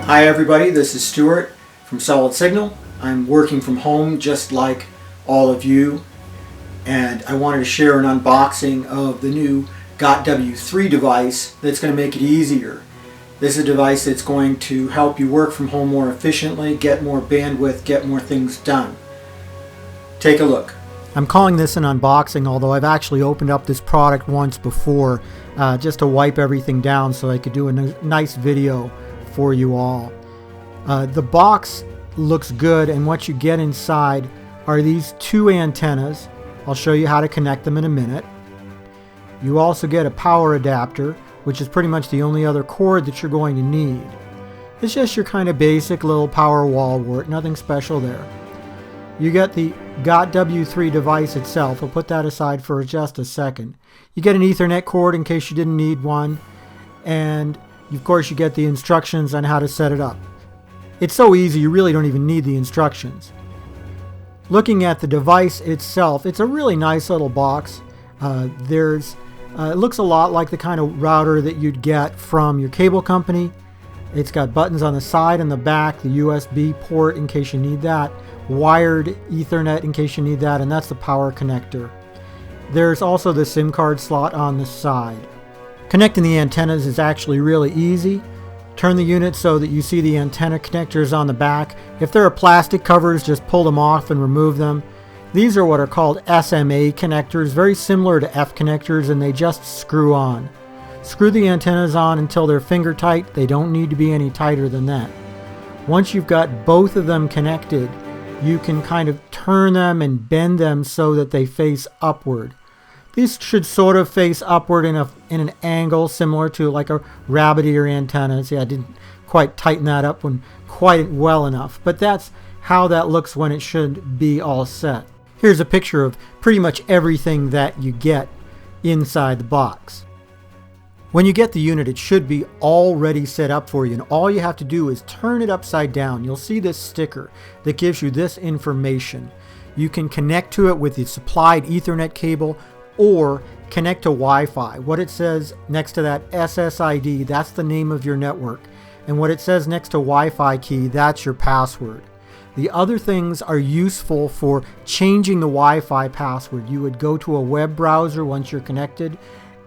Hi everybody, this is Stuart from Solid Signal. I'm working from home just like all of you, and I wanted to share an unboxing of the new gotW3 device that's going to make it easier. This is a device that's going to help you work from home more efficiently, get more bandwidth, get more things done. Take a look. I'm calling this an unboxing, although I've actually opened up this product once before just to wipe everything down so I could do a nice video for you all. The box looks good, and what you get inside are these two antennas. I'll show you how to connect them in a minute. You also get a power adapter, which is pretty much the only other cord that you're going to need. It's just your kind of basic little power wall wart, nothing special there. You get the gotW3 device itself. I'll put that aside for just a second. You get an Ethernet cord in case you didn't need one, and of course you get the instructions on how to set it up. It's so easy you really don't even need the instructions. Looking at the device itself, it's a really nice little box. It looks a lot like the kind of router that you'd get from your cable company. It's got buttons on the side and the back, the USB port in case you need that, wired Ethernet in case you need that, and that's the power connector. There's also the SIM card slot on the side. Connecting the antennas is actually really easy. Turn the unit so that you see the antenna connectors on the back. If there are plastic covers, just pull them off and remove them. These are what are called SMA connectors, very similar to F connectors, and they just screw on. Screw the antennas on until they're finger tight. They don't need to be any tighter than that. Once you've got both of them connected, you can kind of turn them and bend them so that they face upward. These should sort of face upward in an angle similar to like a rabbit ear antenna. See, I didn't quite tighten that up quite well enough, but that's how that looks when it should be all set. Here's a picture of pretty much everything that you get inside the box. When you get the unit, it should be already set up for you, and all you have to do is turn it upside down. You'll see this sticker that gives you this information. You can connect to it with the supplied Ethernet cable or connect to Wi-Fi. What it says next to that SSID, that's the name of your network. And what it says next to Wi-Fi key, that's your password. The other things are useful for changing the Wi-Fi password. You would go to a web browser once you're connected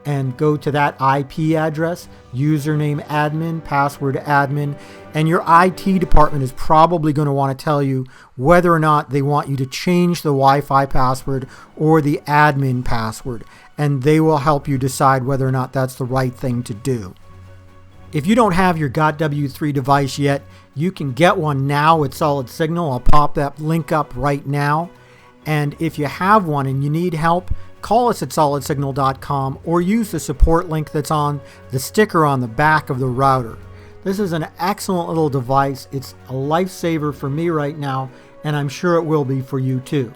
and go to that IP address, username admin, password admin, and your IT department is probably going to want to tell you whether or not they want you to change the Wi-Fi password or the admin password, and they will help you decide whether or not that's the right thing to do. If you don't have your gotW3 device yet, you can get one now at Solid Signal. I'll pop that link up right now. And if you have one and you need help, call us at solidsignal.com or use the support link that's on the sticker on the back of the router. This is an excellent little device. It's a lifesaver for me right now, and I'm sure it will be for you too.